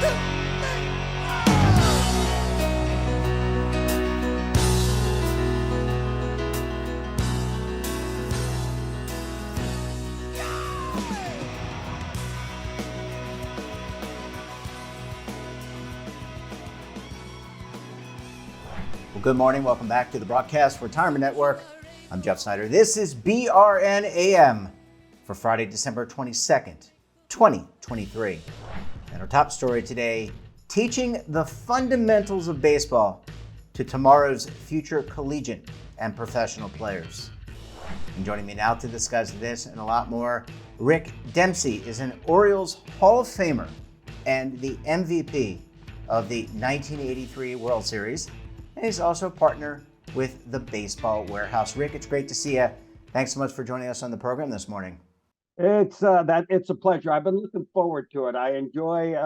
Well, good morning. Welcome back to the Broadcast Retirement Network. I'm Jeff Snyder. This is BRN AM for Friday, December 22nd, 2023. And our top story today, teaching the fundamentals of baseball to tomorrow's future collegiate and professional players. And joining me now to discuss this and a lot more, Rick Dempsey is an Orioles Hall of Famer and the MVP of the 1983 World Series. And he's also a partner with the Baseball Warehouse. Rick, it's great to see you. Thanks so much for joining us on the program this morning. It's a pleasure. I've been looking forward to it. I enjoy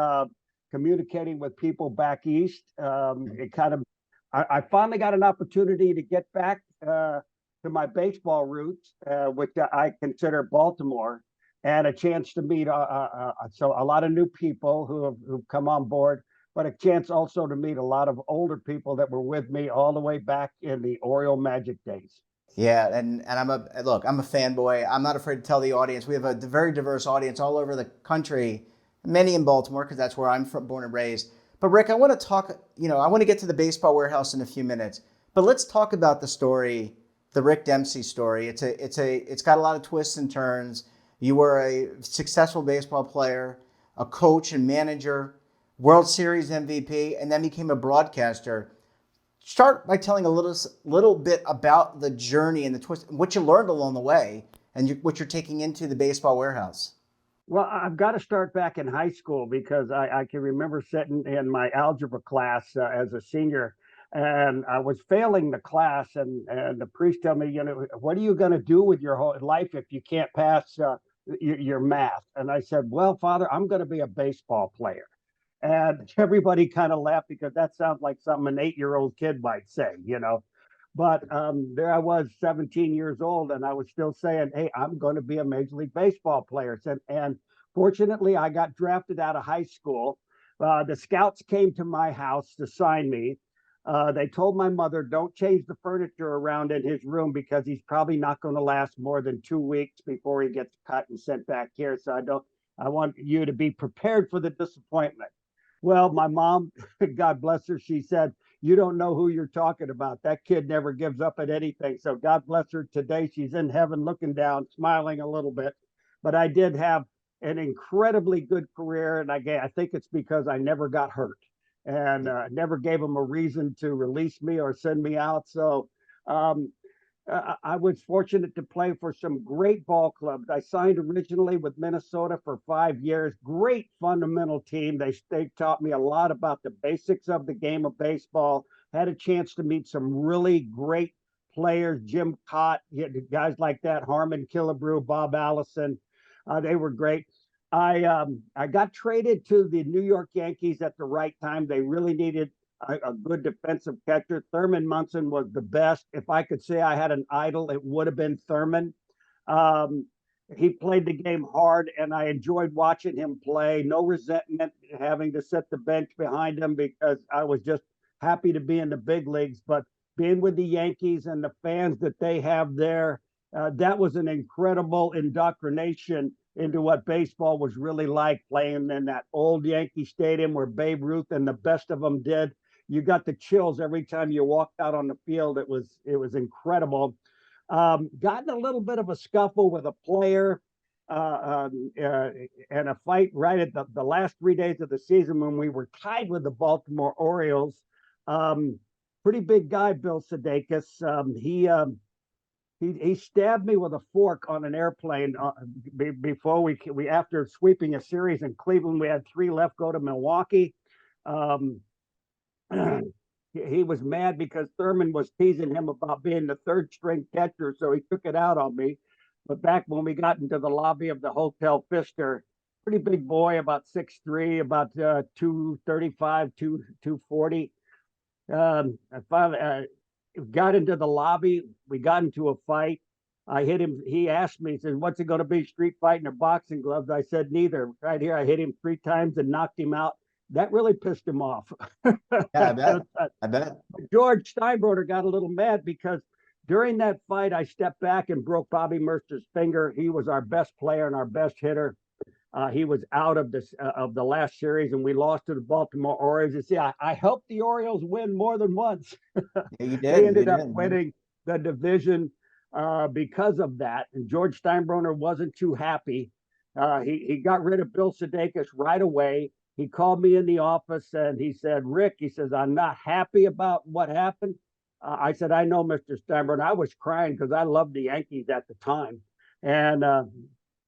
communicating with people back east. I finally got an opportunity to get back to my baseball roots, which I consider Baltimore, and a chance to meet so a lot of new people who've come on board. But a chance also to meet a lot of older people that were with me all the way back in the Oriole Magic days. Yeah, and I'm a fanboy. I'm not afraid to tell the audience. We have a very diverse audience all over the country, many in Baltimore because that's where I'm from, born and raised. But Rick, I want to talk, I want to get to the Baseball Warehouse in a few minutes. But let's talk about the story, the Rick Dempsey story. It's got a lot of twists and turns. You were a successful baseball player, a coach and manager, World Series MVP, and then became a broadcaster. Start by telling a little bit about the journey and the twist, what you learned along the way, and what you're taking into the Baseball Warehouse. Well, I've got to start back in high school because I can remember sitting in my algebra class as a senior, and I was failing the class, and the priest told me, what are you going to do with your whole life if you can't pass your math? And I said, well, Father, I'm going to be a baseball player. And everybody kind of laughed because that sounds like something an 8-year-old kid might say, But there I was, 17 years old, and I was still saying, hey, I'm going to be a Major League Baseball player. And fortunately, I got drafted out of high school. The scouts came to my house to sign me. They told my mother, don't change the furniture around in his room because he's probably not going to last more than 2 weeks before he gets cut and sent back here. So I want you to be prepared for the disappointment. Well, my mom, God bless her, she said, you don't know who you're talking about. That kid never gives up at anything. So God bless her. Today, she's in heaven looking down, smiling a little bit. But I did have an incredibly good career. And I think it's because I never got hurt and never gave them a reason to release me or send me out. So I was fortunate to play for some great ball clubs. I signed originally with Minnesota for 5 years. Great fundamental team. They taught me a lot about the basics of the game of baseball. Had a chance to meet some really great players, Jim Cott, guys like that, Harmon Killebrew, Bob Allison. They were great. I got traded to the New York Yankees at the right time. They really needed a good defensive catcher. Thurman Munson was the best. If I could say I had an idol, it would have been Thurman. He played the game hard, and I enjoyed watching him play. No resentment having to set the bench behind him because I was just happy to be in the big leagues. But being with the Yankees and the fans that they have there, that was an incredible indoctrination into what baseball was really like, playing in that old Yankee Stadium where Babe Ruth and the best of them did. You got the chills every time you walked out on the field. It was incredible. Got in a little bit of a scuffle with a player and a fight right at the last 3 days of the season when we were tied with the Baltimore Orioles. Pretty big guy, Bill Sudeikis. He stabbed me with a fork on an airplane before we after sweeping a series in Cleveland. We had 3 left, go to Milwaukee. He was mad because Thurman was teasing him about being the 3rd string catcher, so he took it out on me. But back when we got into the lobby of the Hotel Pfister, pretty big boy, about 6'3", about 235, 240. I finally got into the lobby. We got into a fight. I hit him. He asked me, he said, what's it going to be, street fighting or boxing gloves? I said, neither. Right here, I hit him 3 times and knocked him out. that really pissed him off. Yeah, I bet. I bet. George Steinbrenner got a little mad because during that fight, I stepped back and broke Bobby Mercer's finger. He was our best player and our best hitter. He was out of the last series, and we lost to the Baltimore Orioles. You see, I helped the Orioles win more than once. Yeah, you They did. You ended up did. winning the division because of that. And George Steinbrenner wasn't too happy. He got rid of Bill Sudeikis right away. He called me in the office and he said, Rick, he says, I'm not happy about what happened. I said, I know, Mr. Steinbrenner. I was crying because I loved the Yankees at the time. And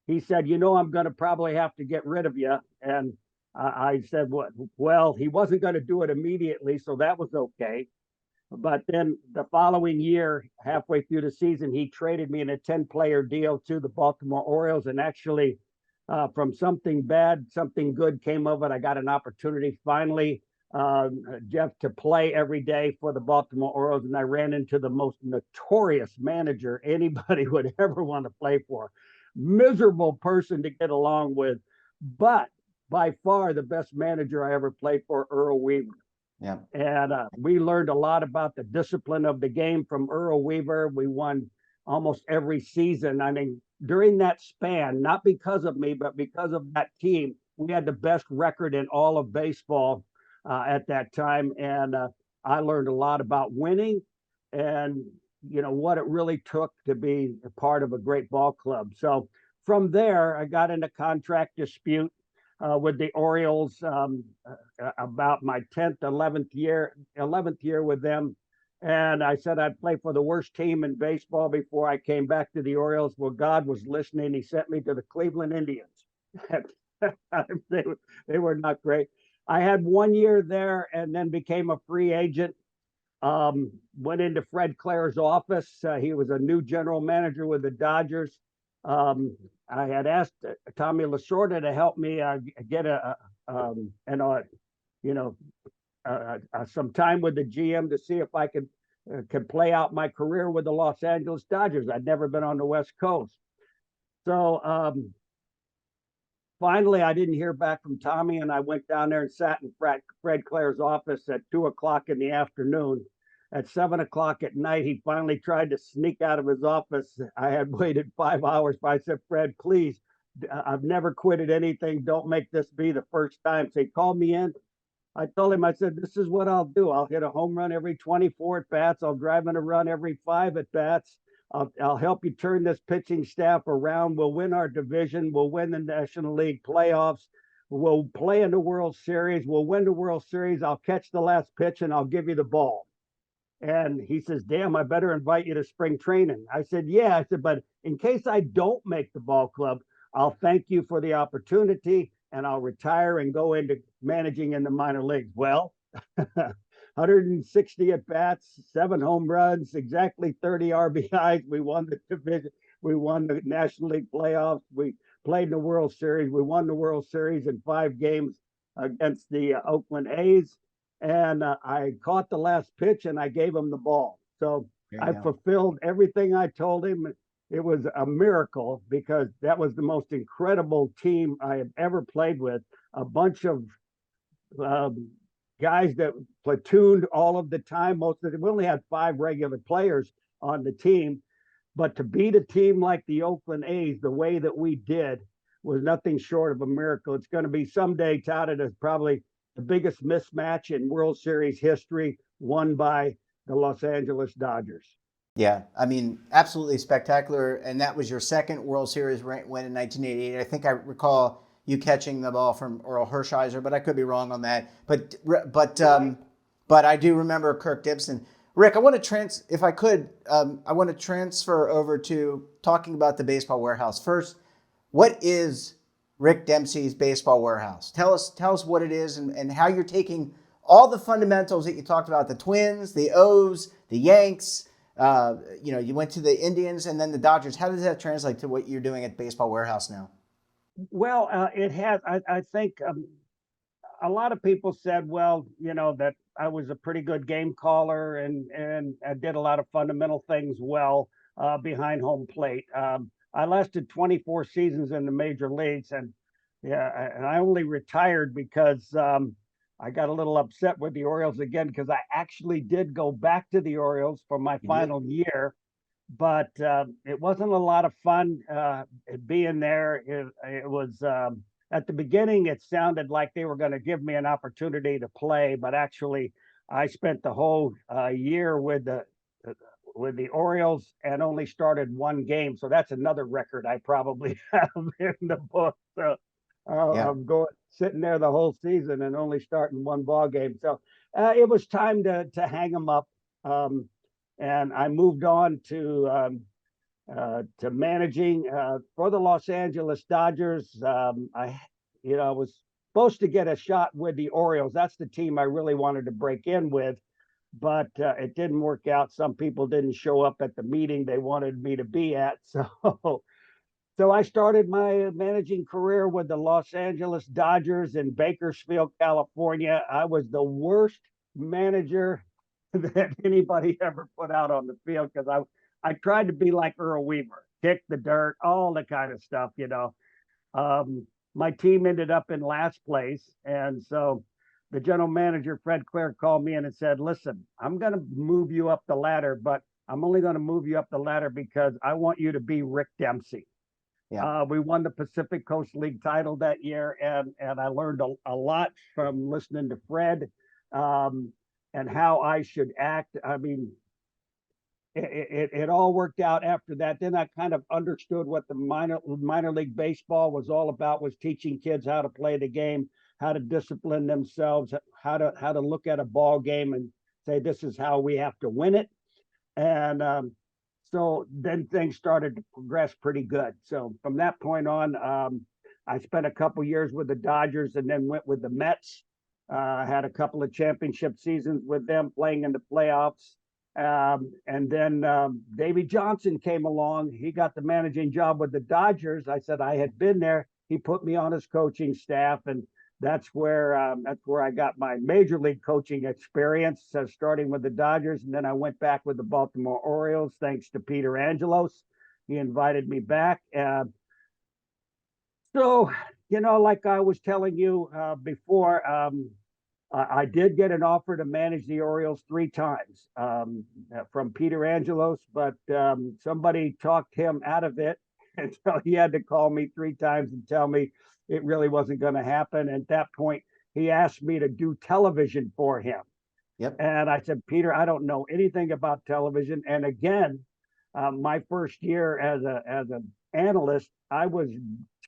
he said, I'm going to probably have to get rid of you. And I said, what? Well, he wasn't going to do it immediately, so that was okay. But then the following year, halfway through the season, he traded me in a 10-player deal to the Baltimore Orioles. And actually, from something bad, something good came of it. I got an opportunity finally, Jeff, to play every day for the Baltimore Orioles. And I ran into the most notorious manager anybody would ever want to play for. Miserable person to get along with, but by far the best manager I ever played for, Earl Weaver. Yeah. And we learned a lot about the discipline of the game from Earl Weaver. We won almost every season. I mean, during that span, not because of me, but because of that team, we had the best record in all of baseball at that time. And I learned a lot about winning and what it really took to be a part of a great ball club. So from there, I got in a contract dispute with the Orioles about my 10th, 11th year with them. And I said I'd play for the worst team in baseball before I came back to the Orioles. Well, God was listening. He sent me to the Cleveland Indians. They were not great. I had 1 year there and then became a free agent. Went into Fred Clare's office. He was a new general manager with the Dodgers. I had asked Tommy Lasorda to help me get some time with the GM to see if I could play out my career with the Los Angeles Dodgers. I'd never been on the West Coast. So finally, I didn't hear back from Tommy, and I went down there and sat in Fred Clare's office at 2 o'clock in the afternoon. At 7 o'clock at night, he finally tried to sneak out of his office. I had waited 5 hours, but I said, Fred, please, I've never quitted anything. Don't make this be the first time. So he called me in. I told him, I said, this is what I'll do. I'll hit a home run every 24 at bats. I'll drive in a run every 5 at bats. I'll help you turn this pitching staff around. We'll win our division. We'll win the National League playoffs. We'll play in the World Series. We'll win the World Series. I'll catch the last pitch and I'll give you the ball. And he says, damn, I better invite you to spring training. I said, yeah. I said, but in case I don't make the ball club, I'll thank you for the opportunity and I'll retire and go into managing in the minor leagues. Well, 160 at bats, 7 home runs, exactly 30 RBIs. We won the division. We won the National League playoffs. We played in the World Series. We won the World Series in 5 games against the Oakland A's. And I caught the last pitch and I gave him the ball. So I fulfilled everything I told him. It was a miracle because that was the most incredible team I have ever played with. A bunch of guys that platooned all of the time. Most of them, we only had 5 regular players on the team, but to beat a team like the Oakland A's the way that we did was nothing short of a miracle. It's going to be someday touted as probably the biggest mismatch in World Series history, won by the Los Angeles Dodgers. Yeah, I mean, absolutely spectacular. And that was your second World Series win in 1988. I think I recall you catching the ball from Earl Hershiser, but I could be wrong on that. But I do remember Kirk Gibson. Rick, I want to if I could, I want to transfer over to talking about the baseball warehouse. First, what is Rick Dempsey's Baseball Warehouse? Tell us what it is and how you're taking all the fundamentals that you talked about, the Twins, the O's, the Yanks, you went to the Indians and then the Dodgers. How does that translate to what you're doing at Baseball Warehouse now? Well, it has, I think a lot of people said, well, that I was a pretty good game caller and I did a lot of fundamental things well behind home plate. I lasted 24 seasons in the major leagues, and I only retired because I got a little upset with the Orioles again because I actually did go back to the Orioles for my You did? final year, but it wasn't a lot of fun being there. It was at the beginning, it sounded like they were going to give me an opportunity to play, but actually, I spent the whole year with the Orioles and only started one game. So that's another record I probably have in the book. So Yeah. I'm going sitting there the whole season and only starting one ball game. So it was time to hang them up, um, and I moved on to managing for the Los Angeles Dodgers. I was supposed to get a shot with the Orioles. That's the team I really wanted to break in with, but it didn't work out. Some people didn't show up at the meeting they wanted me to be at, so I started my managing career with the Los Angeles Dodgers in Bakersfield, California. I was the worst manager that anybody ever put out on the field because I tried to be like Earl Weaver, kick the dirt, all the kind of stuff. My team ended up in last place, and so the general manager Fred Clare called me in and said, "Listen, I'm going to move you up the ladder, but I'm only going to move you up the ladder because I want you to be Rick Dempsey." Yeah. We won the Pacific Coast League title that year, and I learned a lot from listening to Fred, um, and how I should act. I mean, it all worked out after that. Then I kind of understood what the minor league baseball was all about, was teaching kids how to play the game, how to discipline themselves, how to look at a ball game and say this is how we have to win it. And so then things started to progress pretty good. So from that point on, I spent a couple years with the Dodgers and then went with the Mets. Had a couple of championship seasons with them, playing in the playoffs. And then Davey Johnson came along. He got the managing job with the Dodgers. I said I had been there. He put me on his coaching staff, and that's where I got my major league coaching experience, starting with the Dodgers, and then I went back with the Baltimore Orioles thanks to Peter Angelos. He invited me back. So, like I was telling you before, I did get an offer to manage the Orioles 3 times from Peter Angelos, but somebody talked him out of it. And so he had to call me 3 times and tell me it really wasn't going to happen. At that point, he asked me to do television for him. Yep. And I said, Peter, I don't know anything about television. And again, my first year as an analyst, I was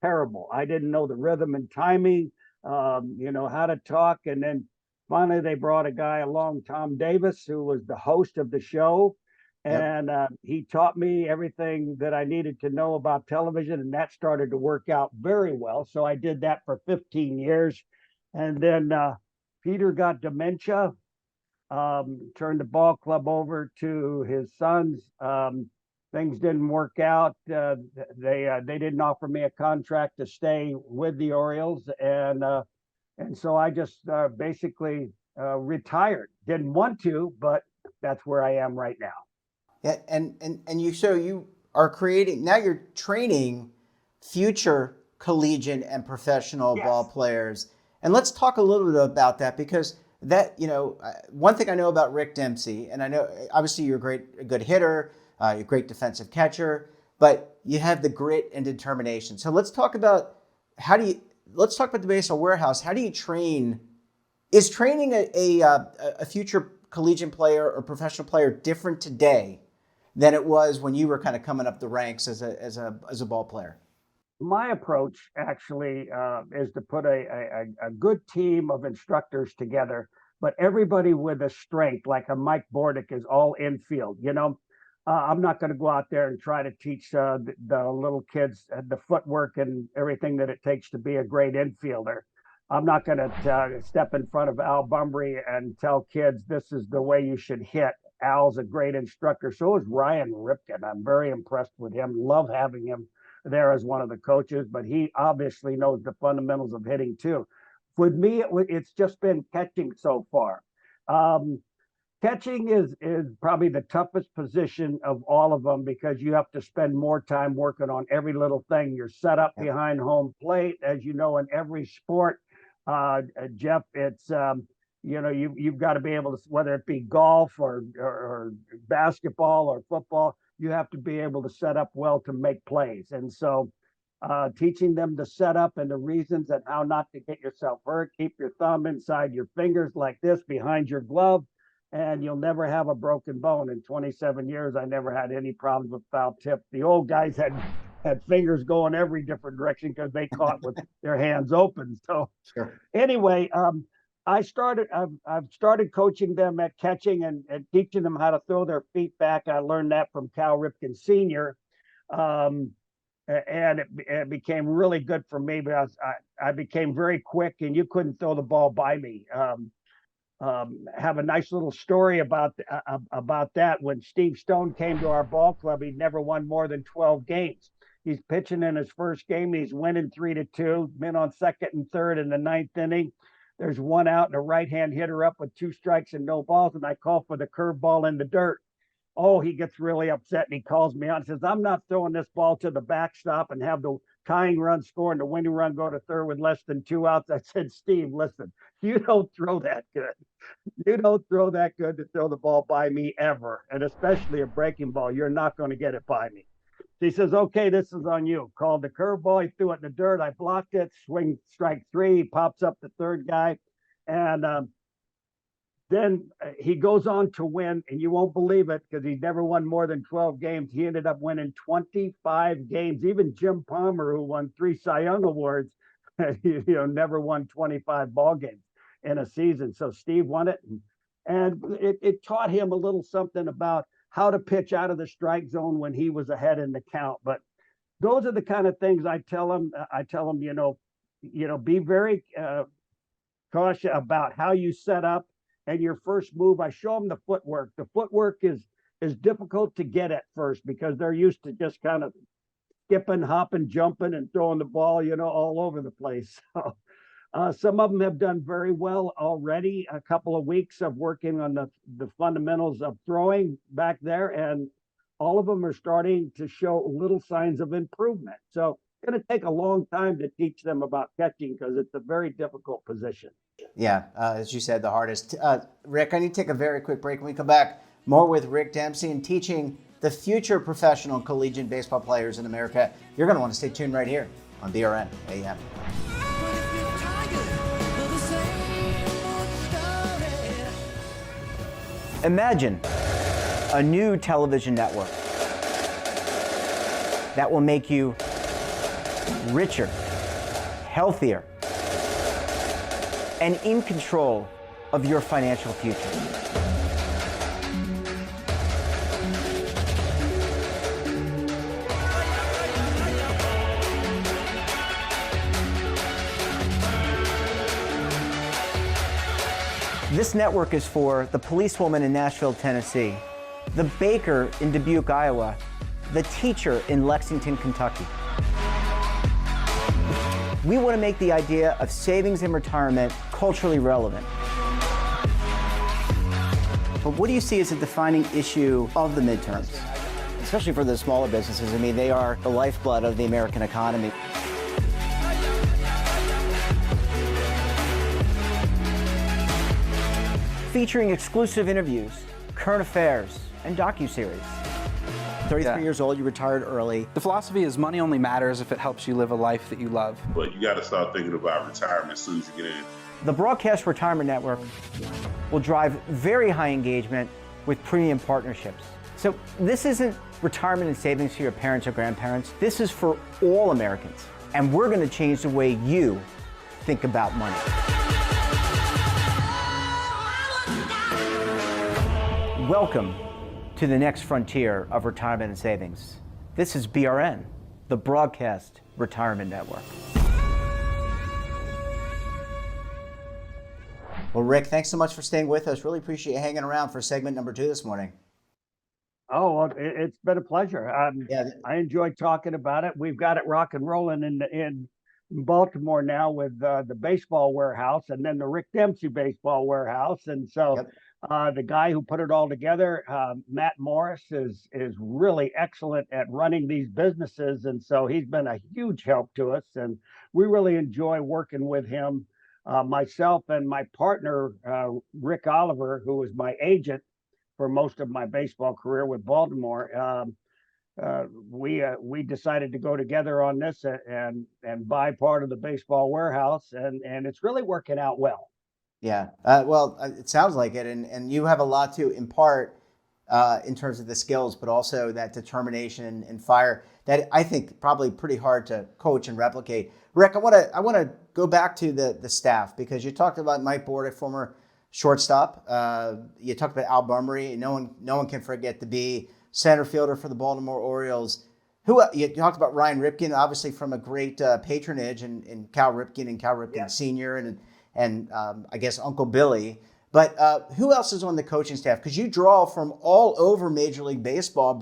terrible. I didn't know the rhythm and timing, how to talk. And then finally, they brought a guy along, Tom Davis, who was the host of the show. Yep. And he taught me everything that I needed to know about television. And that started to work out very well. So I did that for 15 years. And then Peter got dementia, turned the ball club over to his sons. Things didn't work out. They didn't offer me a contract to stay with the Orioles, and so I just basically retired. Didn't want to, but that's where I am right now. Yeah. And you are creating, now you're training future collegiate and professional ball Yes. players. And let's talk a little bit about that, because one thing I know about Rick Dempsey, and I know obviously you're a good hitter, you're a great defensive catcher, but you have the grit and determination. So let's talk about the baseball warehouse. How do you train? Is training a future collegiate player or professional player different today than it was when you were kind of coming up the ranks as a ball player? My approach actually is to put a good team of instructors together, but everybody with a strength, like a Mike Bordick, is all infield. I'm not going to go out there and try to teach the little kids the footwork and everything that it takes to be a great infielder. I'm not going to step in front of Al Bumbry and tell kids this is the way you should hit. Al's a great instructor. So is Ryan Ripken. I'm very impressed with him. Love having him there as one of the coaches, but he obviously knows the fundamentals of hitting too. With me, it's just been catching so far. Um, Catching is probably the toughest position of all of them because you have to spend more time working on every little thing. You're set up Yep. behind home plate, as you know, in every sport. Jeff, it's you've got to be able to, whether it be golf or basketball or football, you have to be able to set up well to make plays. And so teaching them to set up and the reasons and how not to get yourself hurt. Keep your thumb inside your fingers like this behind your glove, and you'll never have a broken bone. In 27 years, I never had any problems with foul tip. The old guys had fingers going every different direction because they caught with their hands open. So Sure. anyway, I've started coaching them at catching and teaching them how to throw their feet back. I learned that from Cal Ripken Sr. And it became really good for me because I became very quick and you couldn't throw the ball by me. Have a nice little story about that. When Steve Stone came to our ball club, he'd never won more than 12 games. He's pitching in his first game. He's winning 3-2. Been on second and third in the ninth inning. There's one out and a right-hand hitter up with 2 strikes and no balls, and I call for the curveball in the dirt. Oh, he gets really upset and he calls me out and says, I'm not throwing this ball to the backstop and have the tying run score and the winning run go to third with less than 2 outs. I said, Steve, listen, you don't throw that good. You don't throw that good to throw the ball by me ever, and especially a breaking ball. You're not going to get it by me. So he says, okay, this is on you. Called the curveball. He threw it in the dirt. I blocked it. Swing, strike 3. He pops up the third guy. And then he goes on to win, and you won't believe it because he's never won more than 12 games. He ended up winning 25 games. Even Jim Palmer, who won 3 Cy Young Awards, never won 25 ball games in a season. So Steve won it, and it taught him a little something about how to pitch out of the strike zone when he was ahead in the count. But those are the kind of things I tell him. Be very cautious about how you set up and your first move. I show them the footwork. The footwork is difficult to get at first because they're used to just kind of skipping, hopping, jumping, and throwing the ball, all over the place. So some of them have done very well already. A couple of weeks of working on the fundamentals of throwing back there, and all of them are starting to show little signs of improvement. So it's going to take a long time to teach them about catching because it's a very difficult position. Yeah, as you said, the hardest. Rick, I need to take a very quick break. When we come back, more with Rick Dempsey and teaching the future professional collegiate baseball players in America. You're going to want to stay tuned right here on BRN AM. Imagine a new television network that will make you richer, healthier, and in control of your financial future. This network is for the policewoman in Nashville, Tennessee, the baker in Dubuque, Iowa, the teacher in Lexington, Kentucky. We want to make the idea of savings and retirement culturally relevant. But what do you see as a defining issue of the midterms, especially for the smaller businesses? I mean, they are the lifeblood of the American economy. Featuring exclusive interviews, current affairs, and docuseries. 33 years old, you retired early. The philosophy is money only matters if it helps you live a life that you love. But you got to start thinking about retirement as soon as you get in. The Broadcast Retirement Network will drive very high engagement with premium partnerships. So this isn't retirement and savings for your parents or grandparents. This is for all Americans. And we're going to change the way you think about money. Welcome to the next frontier of retirement and savings. This is BRN, the Broadcast Retirement Network. Well, Rick, thanks so much for staying with us. Really appreciate you hanging around for segment number 2 this morning. Oh, well, it's been a pleasure. I enjoyed talking about it. We've got it rock and rolling in Baltimore now with the baseball warehouse and then the Rick Dempsey baseball warehouse. And so the guy who put it all together, Matt Morris, is really excellent at running these businesses. And so he's been a huge help to us. And we really enjoy working with him. Myself and my partner, Rick Oliver, who was my agent for most of my baseball career with Baltimore, we decided to go together on this and buy part of the baseball warehouse, and it's really working out well. Yeah. Well, it sounds like it, and you have a lot to impart in terms of the skills, but also that determination and fire that I think probably pretty hard to coach and replicate. Rick, I want to go back to the staff, because you talked about Mike Board, a former shortstop. You talked about Al Bumry. No one can forget to be center fielder for the Baltimore Orioles. Who you talked about Ryan Ripken, obviously from a great patronage, and Cal Ripken and Cal Ripken Yeah. Sr. and I guess Uncle Billy. But who else is on the coaching staff? Because you draw from all over Major League Baseball,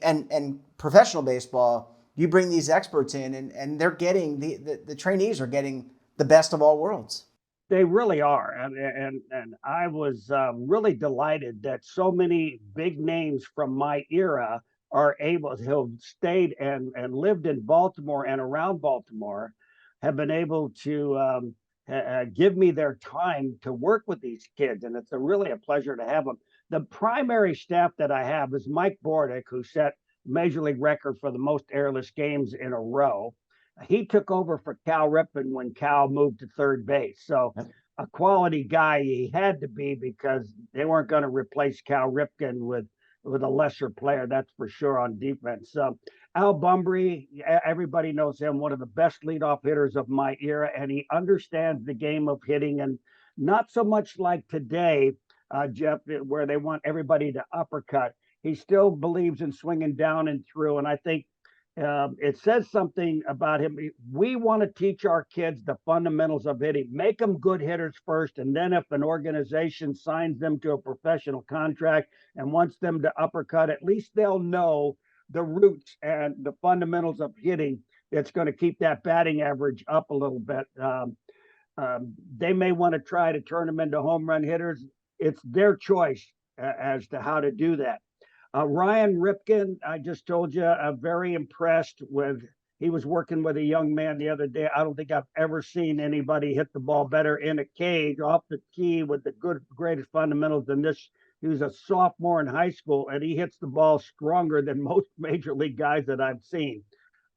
and professional baseball. You bring these experts in, and they're getting the trainees are getting the best of all worlds. They really are, and I was really delighted that so many big names from my era are able to have stayed and lived in Baltimore and around Baltimore, have been able to give me their time to work with these kids, and it's really a pleasure to have them. The primary staff that I have is Mike Bordick, who set major league record for the most airless games in a row. He took over for Cal Ripken when Cal moved to third base. So a quality guy he had to be, because they weren't going to replace Cal Ripken with a lesser player, that's for sure, on defense. So Al Bumbry, everybody knows him, one of the best leadoff hitters of my era, and he understands the game of hitting, and not so much like today, Jeff, where they want everybody to uppercut. He still believes in swinging down and through, and I think it says something about him. We want to teach our kids the fundamentals of hitting, make them good hitters first, and then if an organization signs them to a professional contract and wants them to uppercut, at least they'll know the roots and the fundamentals of hitting. It's going to keep that batting average up a little bit. They may want to try to turn them into home run hitters. It's their choice as to how to do that. Ryan Ripken, I just told you, I'm very impressed with. He was working with a young man the other day. I don't think I've ever seen anybody hit the ball better in a cage, off the tee, with the greatest fundamentals than this. He was a sophomore in high school, and he hits the ball stronger than most major league guys that I've seen.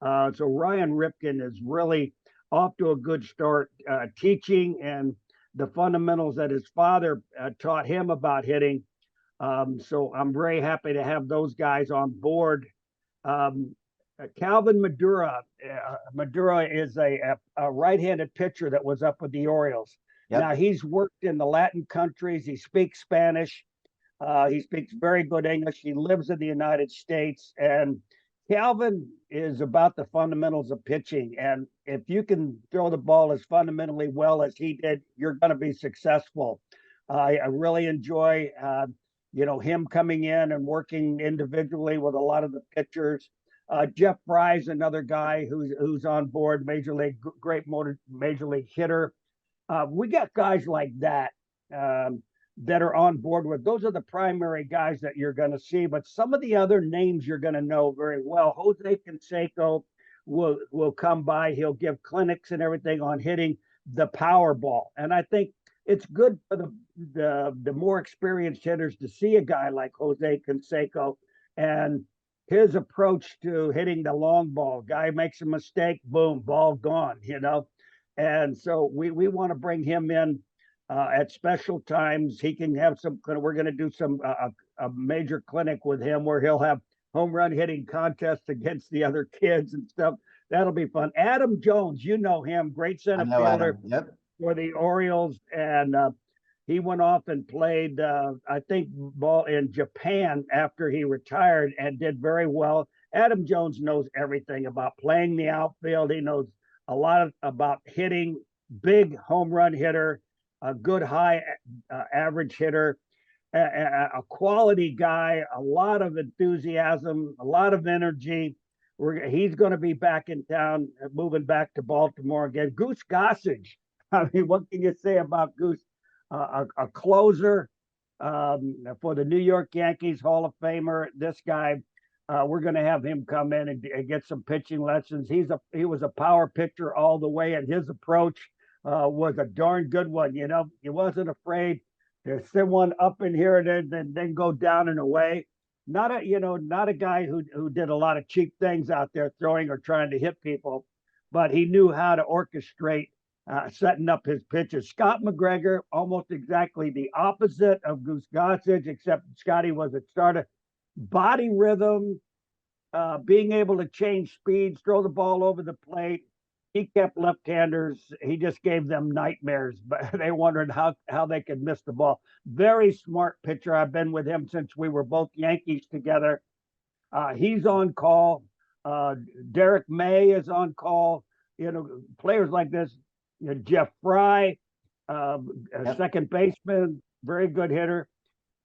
So Ryan Ripken is really off to a good start, teaching and the fundamentals that his father taught him about hitting. So I'm very happy to have those guys on board. Calvin Madura. Madura is a right-handed pitcher that was up with the Orioles. Yep. Now, he's worked in the Latin countries. He speaks Spanish. He speaks very good English. He lives in the United States. And Calvin is about the fundamentals of pitching. And if you can throw the ball as fundamentally well as he did, you're going to be successful. I really enjoy him coming in and working individually with a lot of the pitchers. Jeff Fry's another guy who's on board, great major league hitter. We got guys like that that are on board with. Those are the primary guys that you're going to see. But some of the other names you're going to know very well. Jose Canseco will come by. He'll give clinics and everything on hitting the power ball, and I think it's good for the more experienced hitters to see a guy like Jose Canseco and his approach to hitting the long ball. Guy makes a mistake, boom, ball gone, And so we want to bring him in at special times. He can have we're going to do a major clinic with him where he'll have home run hitting contests against the other kids and stuff. That'll be fun. Adam Jones, you know him, great center fielder. Yep. For the Orioles, and he went off and played, I think, ball in Japan after he retired and did very well. Adam Jones knows everything about playing the outfield. He knows a lot about hitting, big home run hitter, a good high average hitter, a quality guy, a lot of enthusiasm, a lot of energy. He's going to be back in town, moving back to Baltimore again. Goose Gossage. I mean, what can you say about Goose? A closer for the New York Yankees, Hall of Famer. This guy, we're going to have him come in and get some pitching lessons. He was a power pitcher all the way, and his approach was a darn good one. He wasn't afraid to send one up in here and then go down and away. Not a guy who did a lot of cheap things out there throwing or trying to hit people, but he knew how to orchestrate setting up his pitches. Scott McGregor, almost exactly the opposite of Goose Gossage, except Scotty was a starter. Body rhythm, being able to change speeds, throw the ball over the plate. He kept left-handers. He just gave them nightmares, but they wondered how they could miss the ball. Very smart pitcher. I've been with him since we were both Yankees together. He's on call. Derek May is on call. Players like this. Jeff Fry, second baseman, very good hitter.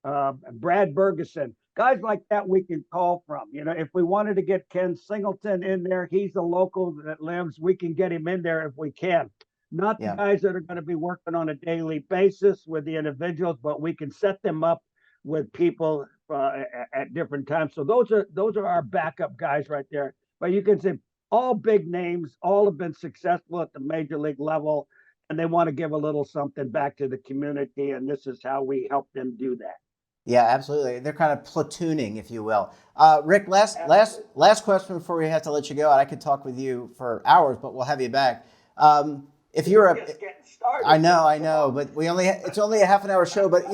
Brad Bergeson. Guys like that we can call from. If we wanted to get Ken Singleton in there, he's a local that lives. We can get him in there if we can. Not the guys that are going to be working on a daily basis with the individuals, but we can set them up with people at different times. So those are our backup guys right there. But you can say all big names, all have been successful at the major league level, and they want to give a little something back to the community, and this is how we help them do that. Yeah, absolutely. They're kind of platooning, if you will. Rick, last question before we have to let you go. I could talk with you for hours, but we'll have you back. If you're just getting started. I know, but it's only a half an hour show. But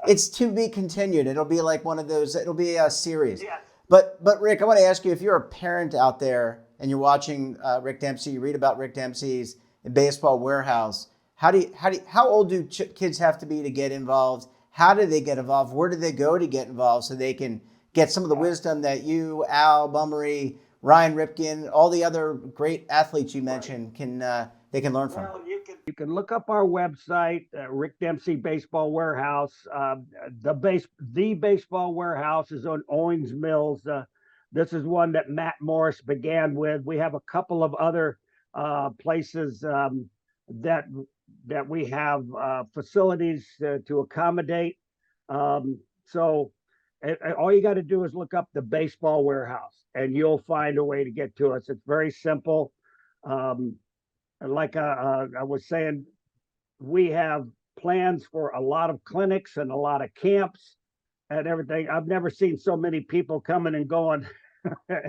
it's to be continued. It'll be like one of those. It'll be a series. Yeah. But Rick, I want to ask you, if you're a parent out there and you're watching Rick Dempsey, you read about Rick Dempsey's Baseball Warehouse. How old do kids have to be to get involved? How do they get involved? Where do they go to get involved so they can get some of the wisdom that you, Al Bummery, Ryan Ripken, all the other great athletes you mentioned they can learn from? Well, you can look up our website, Rick Dempsey Baseball Warehouse. The Baseball Warehouse is on Owings Mills. This is one that Matt Morris began with. We have a couple of other places that we have facilities to accommodate. So all you got to do is look up the Baseball Warehouse and you'll find a way to get to us. It's very simple. Like I was saying, we have plans for a lot of clinics and a lot of camps and everything. I've never seen so many people coming and going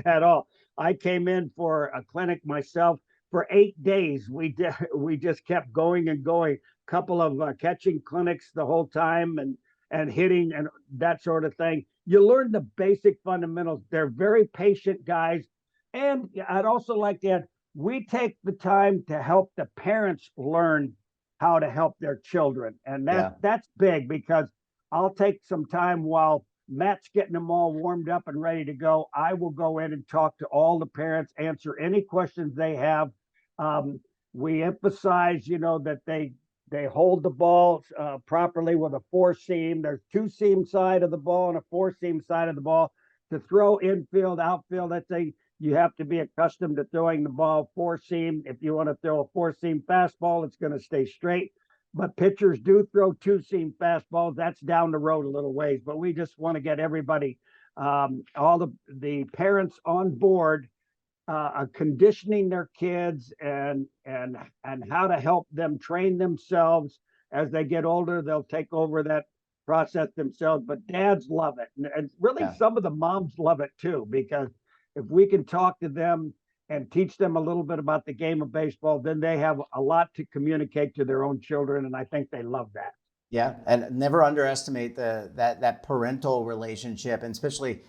at all. I came in for a clinic myself. For 8 days, we just kept going and going. Couple of catching clinics the whole time and hitting and that sort of thing. You learn the basic fundamentals. They're very patient guys. And I'd also like to add, we take the time to help the parents learn how to help their children. And that's big, because I'll take some time while Matt's getting them all warmed up and ready to go. I will go in and talk to all the parents, answer any questions they have. We emphasize, that they hold the ball properly with a four seam. There's two seam side of the ball and a four seam side of the ball. To throw infield, outfield, you have to be accustomed to throwing the ball four seam. If you want to throw a four seam fastball, it's going to stay straight. But pitchers do throw two seam fastballs. That's down the road a little ways. But we just want to get everybody, all the parents on board, conditioning their kids and how to help them train themselves. As they get older, they'll take over that process themselves. But dads love it, and really some of the moms love it too, because if we can talk to them and teach them a little bit about the game of baseball, then they have a lot to communicate to their own children, and I think they love that. Yeah, and never underestimate that parental relationship, and especially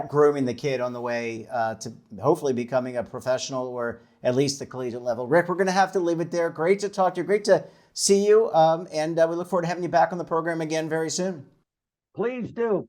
grooming the kid on the way to hopefully becoming a professional, or at least the collegiate level. Rick, we're going to have to leave it there. Great to talk to you. Great to see you. And we look forward to having you back on the program again very soon. Please do.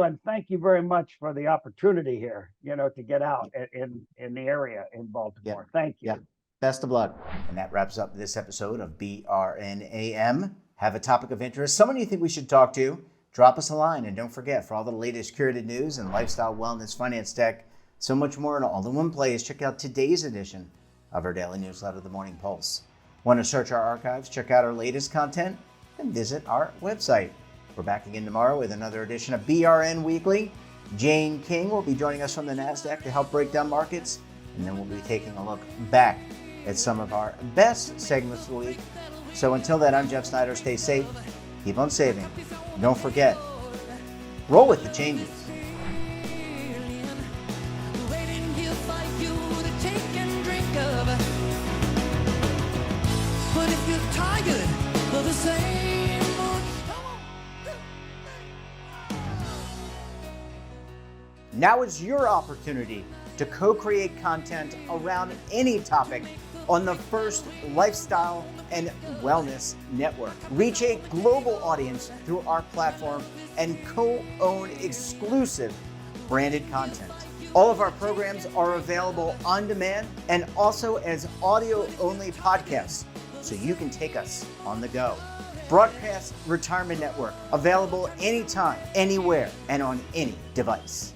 And thank you very much for the opportunity here, to get out in the area in Baltimore. Yeah. Thank you. Yeah. Best of luck. And that wraps up this episode of BRNAM. Have a topic of interest, someone you think we should talk to, drop us a line. And don't forget, for all the latest curated news and lifestyle, wellness, finance, tech, so much more in all in one place, check out today's edition of our daily newsletter, The Morning Pulse. Want to search our archives, check out our latest content, and visit our website. We're back again tomorrow with another edition of BRN Weekly. Jane King will be joining us from the NASDAQ to help break down markets, and then we'll be taking a look back at some of our best segments of the week. So until then, I'm Jeff Snyder. Stay safe, keep on saving. And don't forget, roll with the changes. Waiting here for you to take and drink of. But if you're tired of the same old, Now is your opportunity to co-create content around any topic on the First Lifestyle and Wellness Network. Reach a global audience through our platform and co-own exclusive branded content. All of our programs are available on demand and also as audio-only podcasts, so you can take us on the go. Broadcast Retirement Network, available anytime, anywhere, and on any device.